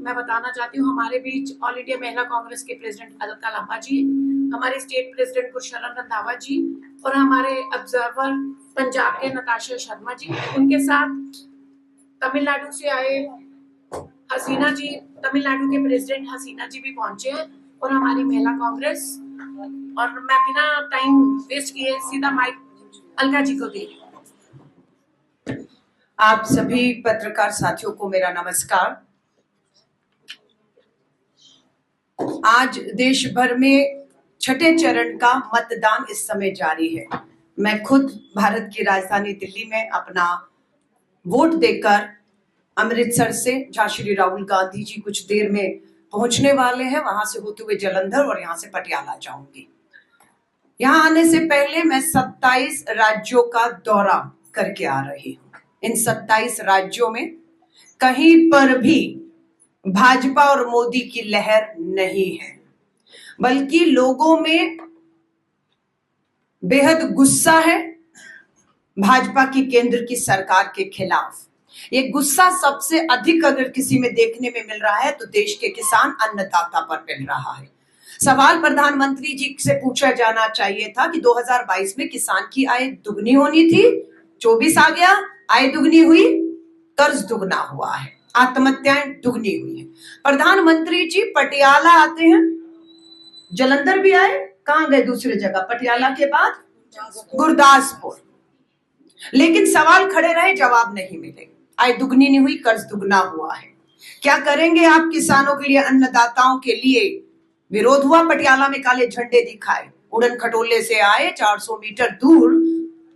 मैं बताना चाहती हूँ हमारे बीच ऑल इंडिया महिला कांग्रेस के प्रेसिडेंट अलका लांबा जी, हमारे स्टेट प्रेसिडेंट गुरशरण रंधावा जी और हमारे ऑब्जर्वर पंजाब के नताशा शर्मा जी, उनके साथ तमिलनाडु से आए हसीना जी, तमिलनाडु के प्रेसिडेंट हसीना जी भी पहुंचे हैं और हमारी महिला कांग्रेस। और मैं बिना टाइम वेस्ट किए सीधा माइक अलका जी को दे रही हूँ। आप सभी पत्रकार साथियों को मेरा नमस्कार। आज देश भर में छठे चरण का मतदान इस समय जारी है। मैं खुद भारत की राजधानी दिल्ली में अपना वोट देकर अमृतसर से, जहां श्री राहुल गांधी जी कुछ देर में पहुंचने वाले हैं, वहां से होते हुए जालंधर और यहां से पटियाला जाऊंगी। यहां आने से पहले मैं 27 राज्यों का दौरा करके आ रही हूं। इन 27 राज्यों में कहीं पर भी भाजपा और मोदी की लहर नहीं है, बल्कि लोगों में बेहद गुस्सा है भाजपा की केंद्र की सरकार के खिलाफ। ये गुस्सा सबसे अधिक अगर किसी में देखने में मिल रहा है तो देश के किसान अन्नदाता पर मिल रहा है। सवाल प्रधानमंत्री जी से पूछा जाना चाहिए था कि 2022 में किसान की आय दुगनी होनी थी, 24 आ गया, आय दुगनी हुई, कर्ज दुगना हुआ है, आत्महत्याएं दुगनी हुई है। प्रधानमंत्री जी पटियाला आते हैं, जालंधर भी आए, कहां गए दूसरी जगह, पटियाला के बाद गुरदासपुर, लेकिन सवाल खड़े रहे, जवाब नहीं मिले। आय दुगनी नहीं हुई, कर्ज दुगना हुआ है। क्या करेंगे आप किसानों के लिए, अन्नदाताओं के लिए? विरोध हुआ, पटियाला में काले झंडे दिखाए, उड़न खटोले से आए, 400 मीटर दूर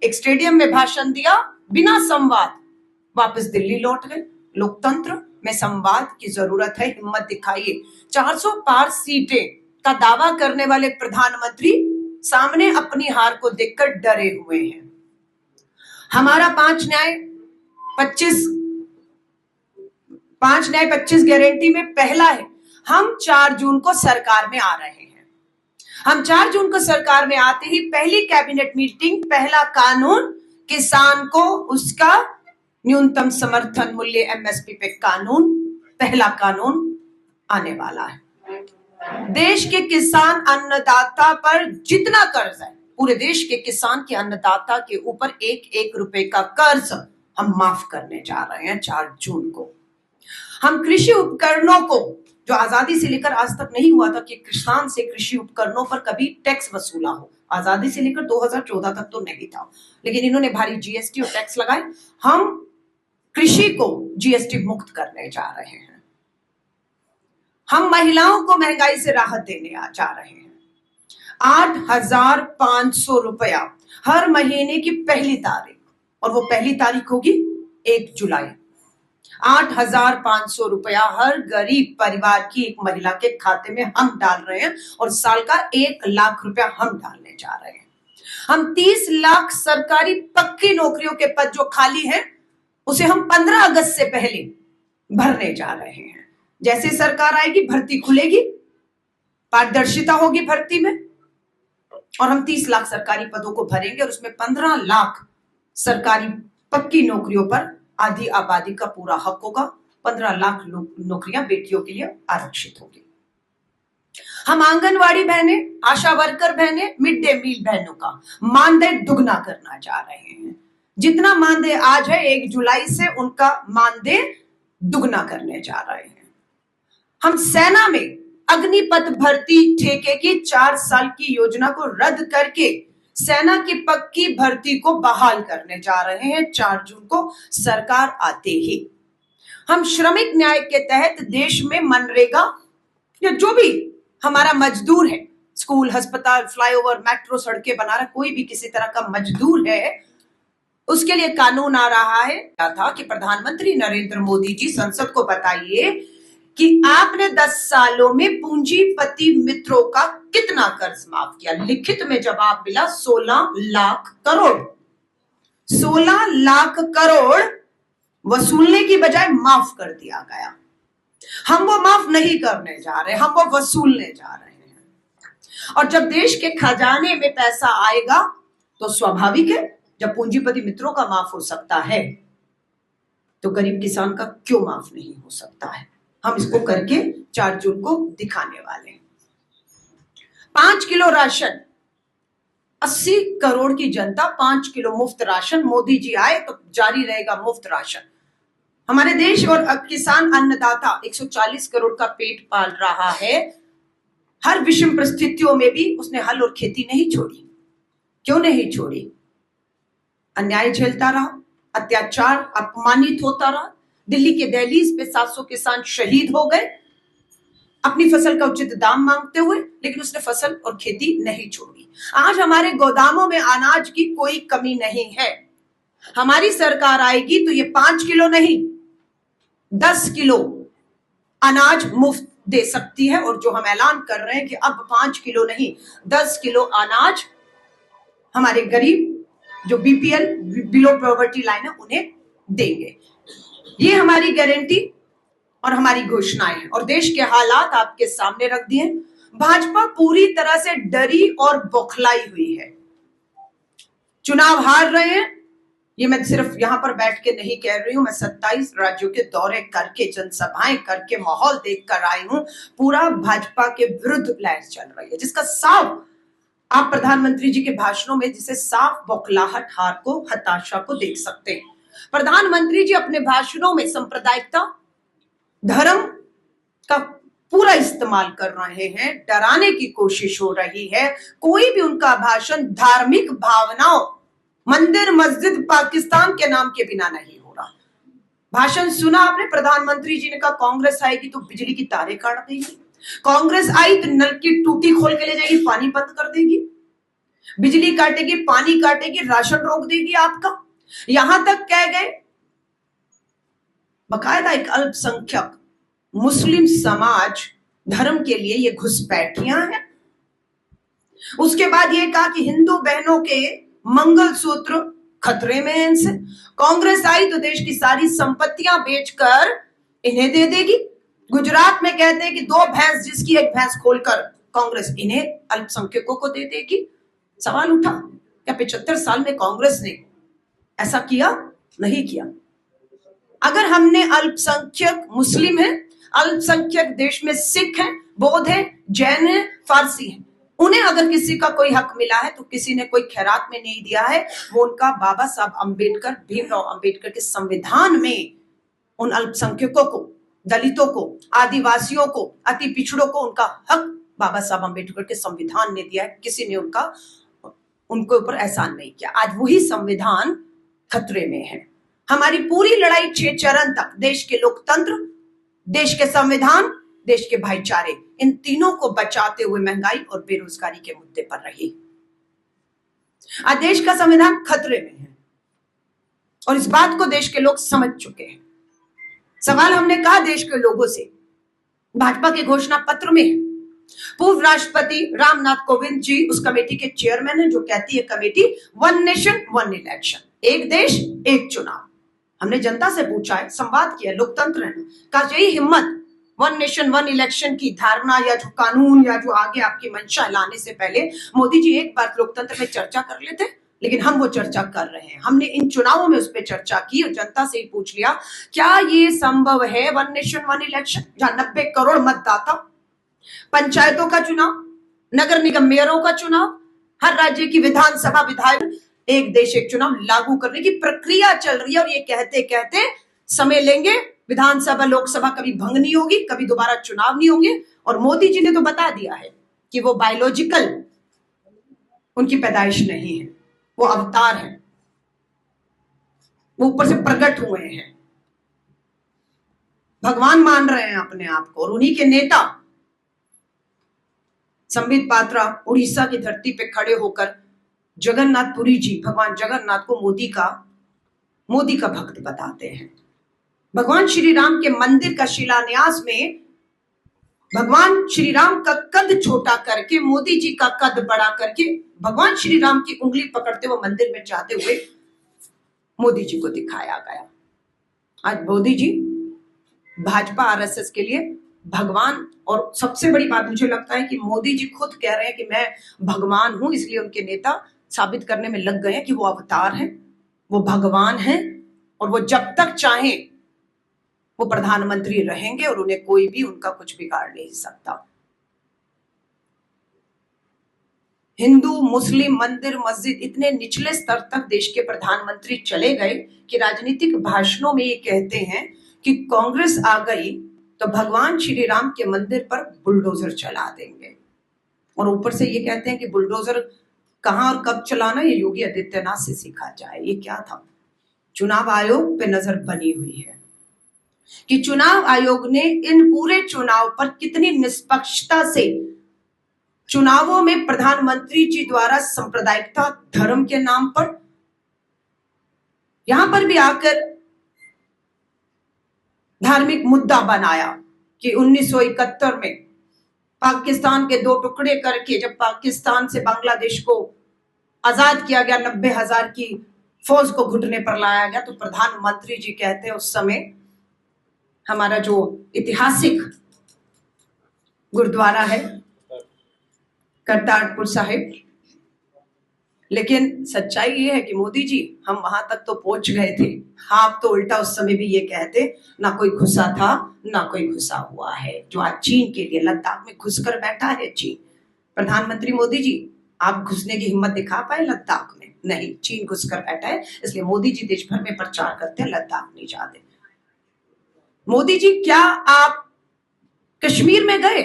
एक स्टेडियम में भाषण दिया, बिना संवाद वापस दिल्ली लौट गए। लोकतंत्र में संवाद की जरूरत है, हिम्मत दिखाइए। 400 पार सीटें का दावा करने वाले प्रधानमंत्री सामने अपनी हार को देखकर डरे हुए हैं। हमारा 5 न्याय 25 गारंटी में पहला है। हम 4 जून को सरकार में आ रहे हैं। हम 4 जून को सरकार में आते ही पहली कैबिनेट मीटिंग, पहला कानून, किसान को उसका न्यूनतम समर्थन मूल्य एमएसपी पे कानून, पहला कानून आने वाला है। देश के किसान अन्नदाता पर जितना कर्ज है, पूरे देश के किसान के अन्नदाता के ऊपर 1-1 रुपए का कर्ज हम माफ करने जा रहे हैं 4 जून को। हम कृषि उपकरणों को, जो आजादी से लेकर आज तक नहीं हुआ था कि किसान से कृषि उपकरणों पर कभी टैक्स वसूला हो, आजादी से लेकर 2014 तक तो नहीं था, लेकिन इन्होंने भारी जीएसटी और टैक्स लगाए। हम कृषि को जीएसटी मुक्त करने जा रहे हैं। हम महिलाओं को महंगाई से राहत देने जा रहे हैं। 8,500 रुपया हर महीने की पहली तारीख, और वो पहली तारीख होगी 1 जुलाई। 8,500 रुपया हर गरीब परिवार की एक महिला के खाते में हम डाल रहे हैं, और साल का 1 लाख रुपया हम डालने जा रहे हैं। हम 30 लाख सरकारी पक्की नौकरियों के पद जो खाली हैं, उसे हम 15 अगस्त से पहले भरने जा रहे हैं। जैसे सरकार आएगी, भर्ती खुलेगी, पारदर्शिता होगी भर्ती में, और हम 30 लाख सरकारी पदों को भरेंगे, और उसमें 15 लाख सरकारी पक्की नौकरियों पर आधी आबादी का पूरा हक होगा। 15 लाख नौकरियां बेटियों के लिए आरक्षित होगी। हम आंगनवाड़ी बहनें, आशा वर्कर बहनें, मिड डे मील बहनों का मानदेय दुगना करना जा रहे हैं। जितना मानदेय आज है, 1 जुलाई से उनका मानदेय दुगना करने जा रहे हैं। हम सेना में अग्निपथ भर्ती ठेके की 4 साल की योजना को रद्द करके सेना की पक्की भर्ती को बहाल करने जा रहे हैं 4 जून को सरकार आते ही। हम श्रमिक न्याय के तहत देश में मनरेगा या जो भी हमारा मजदूर है, स्कूल, अस्पताल, फ्लाईओवर, मेट्रो, सड़कें बना रहा, कोई भी किसी तरह का मजदूर है, उसके लिए कानून आ रहा है। क्या था कि प्रधानमंत्री नरेंद्र मोदी जी संसद को बताइए कि आपने 10 सालों में पूंजीपति मित्रों का कितना कर्ज माफ किया। लिखित में जवाब मिला 16 लाख करोड़। 16 लाख करोड़ वसूलने की बजाय माफ कर दिया गया। हम वो माफ नहीं करने जा रहे, हम वो वसूलने जा रहे हैं। और जब देश के खजाने में पैसा आएगा तो स्वाभाविक है, जब पूंजीपति मित्रों का माफ हो सकता है तो गरीब किसान का क्यों माफ नहीं हो सकता है। हम इसको करके 4 जून को दिखाने वाले हैं। 5 किलो राशन, 80 करोड़ की जनता 5 किलो मुफ्त राशन, मोदी जी आए तो जारी रहेगा मुफ्त राशन। हमारे देश और किसान अन्नदाता 140 करोड़ का पेट पाल रहा है। हर विषम परिस्थितियों में भी उसने हल और खेती नहीं छोड़ी। क्यों नहीं छोड़ी? अन्याय झेलता रहा, अत्याचार, अपमानित होता रहा। दिल्ली के दहलीज पे 700 किसान शहीद हो गए अपनी फसल का उचित दाम मांगते हुए, लेकिन उसने फसल और खेती नहीं छोड़ी। आज हमारे गोदामों में अनाज की कोई कमी नहीं है। हमारी सरकार आएगी तो ये 5 किलो नहीं 10 किलो अनाज मुफ्त दे सकती है। और जो हम ऐलान कर रहे हैं कि अब 5 किलो नहीं 10 किलो अनाज हमारे गरीब जो बीपीएल बिलो पॉवर्टी लाइन है उन्हें देंगे। ये हमारी गारंटी और हमारी घोषणाएं हैं और देश के हालात आपके सामने रख दिए। भाजपा पूरी तरह से डरी और बौखलाई हुई है। चुनाव हार रहे हैं, ये मैं सिर्फ यहां पर बैठ के नहीं कह रही हूं। मैं 27 राज्यों के दौरे करके, जनसभाएं करके, माहौल देख कर आई हूं। पूरा भाजपा के विरुद्ध लहर चल रही है, जिसका साफ आप प्रधानमंत्री जी के भाषणों में जिसे साफ बौखलाहट, हार को, हताशा को देख सकते हैं। प्रधानमंत्री जी अपने भाषणों में सांप्रदायिकता, धर्म का पूरा इस्तेमाल कर रहे हैं, डराने की कोशिश हो रही है। कोई भी उनका भाषण धार्मिक भावनाओं, मंदिर मस्जिद पाकिस्तान के नाम के बिना नहीं हो रहा। भाषण सुना आपने? प्रधानमंत्री जी ने कहा कांग्रेस आएगी तो बिजली की तारें काट देगी, कांग्रेस आई तो नल की टूटी खोल के ले जाएगी, पानी बंद कर देगी, बिजली काटेगी, पानी काटेगी, राशन रोक देगी आपका। यहां तक कह गए बकायदा एक अल्पसंख्यक मुस्लिम समाज धर्म के लिए ये घुसपैठियां हैं। उसके बाद ये कहा कि हिंदू बहनों के मंगलसूत्र खतरे में है इनसे। कांग्रेस आई तो देश की सारी संपत्तियां बेचकर इन्हें दे देगी। गुजरात में कहते हैं कि 2 भैंस जिसकी एक भैंस खोलकर कांग्रेस इन्हें अल्पसंख्यकों को दे देगी। सवाल उठा, क्या 75 साल में कांग्रेस ने ऐसा किया? नहीं किया। अगर हमने अल्पसंख्यक मुस्लिम है, अल्पसंख्यक देश में सिख है, बौद्ध है, जैन है, फारसी है, उन्हें अगर किसी का कोई हक मिला है तो किसी ने कोई खैरात में नहीं दिया है। वो उनका बाबा साहब अंबेडकर, भीमराव अंबेडकर के संविधान में उन अल्पसंख्यकों को, दलितों को, आदिवासियों को, अति पिछड़ों को उनका हक बाबा साहब अंबेडकर के संविधान ने दिया है। किसी ने उनके ऊपर एहसान नहीं किया। आज वही संविधान खतरे में है। हमारी पूरी लड़ाई 6 चरण तक देश के लोकतंत्र, देश के संविधान, देश के भाईचारे, इन तीनों को बचाते हुए महंगाई और बेरोजगारी के मुद्दे पर रही। आज देश का संविधान खतरे में है और इस बात को देश के लोग समझ चुके हैं। सवाल हमने कहा देश के लोगों से, भाजपा के घोषणा पत्र में है। पूर्व राष्ट्रपति रामनाथ कोविंद जी उस कमेटी के चेयरमैन हैं जो कहती है कमेटी 1 नेशन 1 इलेक्शन, एक देश एक चुनाव। हमने जनता से पूछा है, संवाद किया, लोकतंत्र है, का यही हिम्मत 1 नेशन 1 इलेक्शन की धारणा या जो कानून या जो आगे आपकी मंशा लाने से पहले मोदी जी एक बार लोकतंत्र में चर्चा कर लेते। लेकिन हम वो चर्चा कर रहे हैं। हमने इन चुनावों में उस पर चर्चा की और जनता से ही पूछ लिया, क्या ये संभव है 1 नेशन 1 इलेक्शन, जहां 90 करोड़ मतदाता, पंचायतों का चुनाव, नगर निगम मेयरों का चुनाव, हर राज्य की विधानसभा विधायक, एक देश एक चुनाव लागू करने की प्रक्रिया चल रही है। और ये कहते कहते समय लेंगे, विधानसभा लोकसभा कभी भंग नहीं होगी, कभी दोबारा चुनाव नहीं होंगे। और मोदी जी ने तो बता दिया है कि वो बायोलॉजिकल उनकी पैदाइश नहीं है, वो अवतार है, वो ऊपर से प्रकट हुए हैं, भगवान मान रहे हैं अपने आप को। और उन्हीं के नेता संबित पात्रा उड़ीसा की धरती पे खड़े होकर जगन्नाथपुरी जी, भगवान जगन्नाथ को मोदी का भक्त बताते हैं। भगवान श्री राम के मंदिर का शिलान्यास में भगवान श्री राम का कद छोटा करके, मोदी जी का कद बड़ा करके, भगवान श्री राम की उंगली पकड़ते हुए मंदिर में जाते हुए मोदी जी को दिखाया गया। आज मोदी जी भाजपा आरएसएस के लिए भगवान, और सबसे बड़ी बात मुझे लगता है कि मोदी जी खुद कह रहे हैं कि मैं भगवान हूं, इसलिए उनके नेता साबित करने में लग गए हैं कि वो अवतार हैं, वो भगवान हैं और वो जब तक चाहें वो प्रधानमंत्री रहेंगे और उन्हें कोई भी उनका कुछ बिगाड़ नहीं सकता। हिंदू मुस्लिम मंदिर मस्जिद इतने निचले स्तर तक देश के प्रधानमंत्री चले गए कि राजनीतिक भाषणों में ये कहते हैं कि कांग्रेस आ गई तो भगवान श्री राम के मंदिर पर बुलडोजर चला देंगे, और ऊपर से ये कहते हैं कि बुलडोजर कहां और कब चलाना ये योगी आदित्यनाथ से सीखा जाए। ये क्या था? चुनाव आयोग पे नजर बनी हुई है कि चुनाव आयोग ने इन पूरे चुनाव पर कितनी निष्पक्षता से चुनावों में प्रधानमंत्री जी द्वारा सांप्रदायिकता धर्म के नाम पर यहां पर भी आकर धार्मिक मुद्दा बनाया कि 1971 में पाकिस्तान के दो टुकड़े करके जब पाकिस्तान से बांग्लादेश को आजाद किया गया, 90,000 की फौज को घुटने पर लाया गया, तो प्रधानमंत्री जी कहते हैं उस समय हमारा जो ऐतिहासिक गुरुद्वारा है करतारपुर साहिब, लेकिन सच्चाई ये है कि मोदी जी हम वहां तक तो पहुंच गए थे, आप तो उल्टा उस समय भी ये कहते ना कोई घुसा था ना कोई घुसा हुआ है। जो आज चीन के लिए लद्दाख में घुसकर बैठा है चीन, प्रधानमंत्री मोदी जी आप घुसने की हिम्मत दिखा पाए लद्दाख में? नहीं, चीन घुसकर बैठा है, इसलिए मोदी जी देश भर में प्रचार करते हैं लद्दाख नहीं जाते। मोदी जी क्या आप कश्मीर में गए?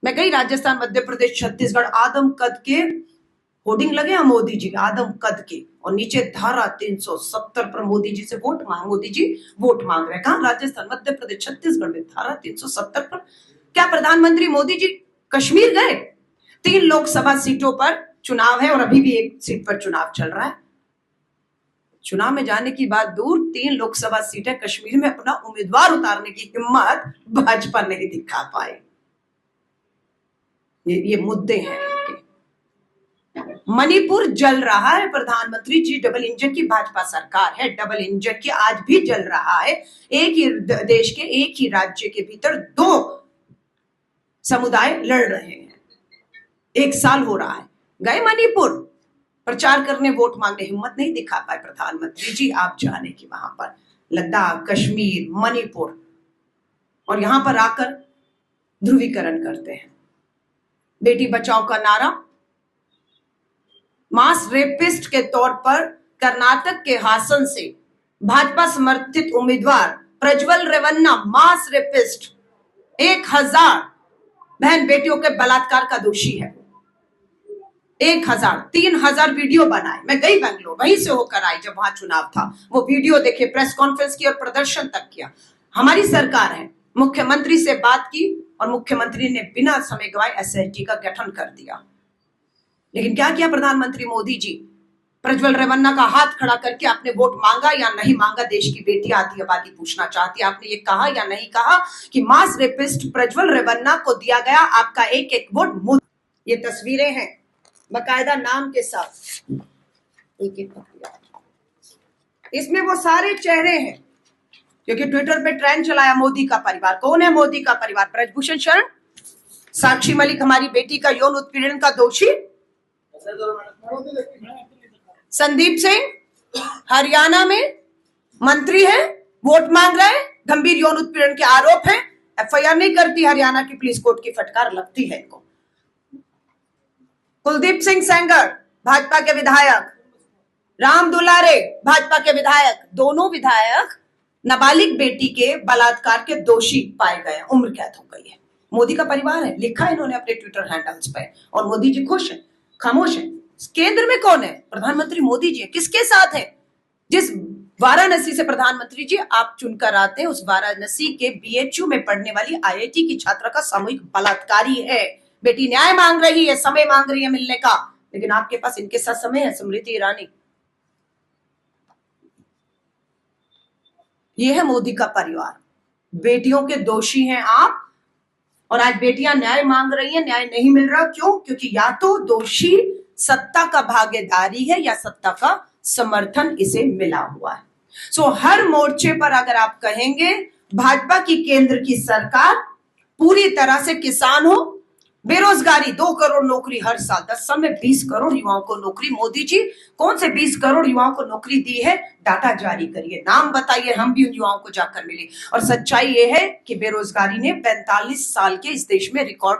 मैं गई राजस्थान, मध्य प्रदेश, छत्तीसगढ़, आदम कद के होर्डिंग लगे हैं मोदी जी आदम कद के, और नीचे धारा 370 पर मोदी जी से वोट मांग, मोदी जी वोट मांग रहे हैं। कहां? राजस्थान, मध्य प्रदेश, छत्तीसगढ़ में धारा 370 पर। क्या प्रधानमंत्री मोदी जी कश्मीर गए? 3 लोकसभा सीटों पर चुनाव है और अभी भी एक सीट पर चुनाव चल रहा है। चुनाव में जाने की बात दूर, 3 लोकसभा सीटें कश्मीर में अपना उम्मीदवार उतारने की हिम्मत भाजपा नहीं दिखा पाए। ये मुद्दे हैं। मणिपुर जल रहा है, प्रधानमंत्री जी डबल इंजन की भाजपा सरकार है, डबल इंजन की आज भी जल रहा है। एक ही देश के एक ही राज्य के भीतर 2 समुदाय लड़ रहे हैं, 1 साल हो रहा है। गए मणिपुर प्रचार करने, वोट मांगने, हिम्मत नहीं दिखा पाए प्रधानमंत्री जी आप जाने की वहां पर लद्दाख, कश्मीर, मणिपुर, और यहां पर आकर ध्रुवीकरण करते हैं। बेटी बचाओ का नारा, मास रेपिस्ट के तौर पर कर्नाटक के हासन से भाजपा समर्थित उम्मीदवार प्रज्वल रेवन्ना मास रेपिस्ट 1000 बहन बेटियों के बलात्कार का दोषी है। 3000 वीडियो बनाए। मैं गई बेंगलोर, वहीं से होकर आई जब वहां चुनाव था, वो वीडियो देखे, प्रेस कॉन्फ्रेंस की और प्रदर्शन तक किया। हमारी सरकार है, मुख्यमंत्री से बात की और मुख्यमंत्री ने बिना समय गवाए एसआईटी का गठन कर दिया। लेकिन क्या किया प्रधानमंत्री मोदी जी? प्रज्वल रेवन्ना का हाथ खड़ा करके आपने वोट मांगा या नहीं मांगा? देश की बेटी आधी आबादी पूछना चाहती है, आपने ये कहा या नहीं कहा कि मास रेपिस्ट प्रज्वल रेवन्ना को दिया गया आपका एक एक वोट मुफ्त? ये तस्वीरें हैं बकायदा नाम के साथ, एक एक। इसमें वो सारे चेहरे हैं क्योंकि ट्विटर पे ट्रेंड चलाया मोदी का परिवार। कौन है मोदी का परिवार? ब्रजभूषण शरण, साक्षी मलिक हमारी बेटी का यौन उत्पीड़न का दोषी, संदीप सिंह हरियाणा में मंत्री है, वोट मांग रहे हैं, गंभीर यौन उत्पीड़न के आरोप हैं, एफआईआर नहीं करती हरियाणा की पुलिस, कोर्ट की फटकार लगती है इनको। कुलदीप सिंह सेंगर भाजपा के विधायक, राम दुलारे भाजपा के विधायक, दोनों विधायक नाबालिग बेटी के बलात्कार के दोषी पाए गए, उम्र कैद हो गई है। मोदी का परिवार है, लिखा है इन्होंने अपने ट्विटर हैंडल्स पे, और मोदी जी खुश हैं, खामोश है। केंद्र में कौन है? प्रधानमंत्री मोदी जी है। किसके साथ है? जिस वाराणसी से प्रधानमंत्री जी आप चुनकर आते हैं, उस वाराणसी के बीएचयू में पढ़ने वाली आईआईटी की छात्रा का सामूहिक बलात्कारी है। बेटी न्याय मांग रही है, समय मांग रही है मिलने का, लेकिन आपके पास इनके साथ समय है। स्मृति ईरानी, ये है मोदी का परिवार। बेटियों के दोषी हैं आप, और आज बेटियां न्याय मांग रही हैं, न्याय नहीं मिल रहा। क्यों? क्योंकि या तो दोषी सत्ता का भागीदारी है या सत्ता का समर्थन इसे मिला हुआ है। हर मोर्चे पर अगर आप कहेंगे भाजपा की केंद्र की सरकार पूरी तरह से किसान हो, बेरोजगारी 2 करोड़ नौकरी हर साल, 10 साल में 20 करोड़ युवाओं को नौकरी। मोदी जी कौन से 20 करोड़ युवाओं को नौकरी दी है? डाटा जारी करिए, नाम बताइए, हम भी उन युवाओं को जाकर मिले। और सच्चाई ये है कि बेरोजगारी ने 45 साल के इस देश में रिकॉर्ड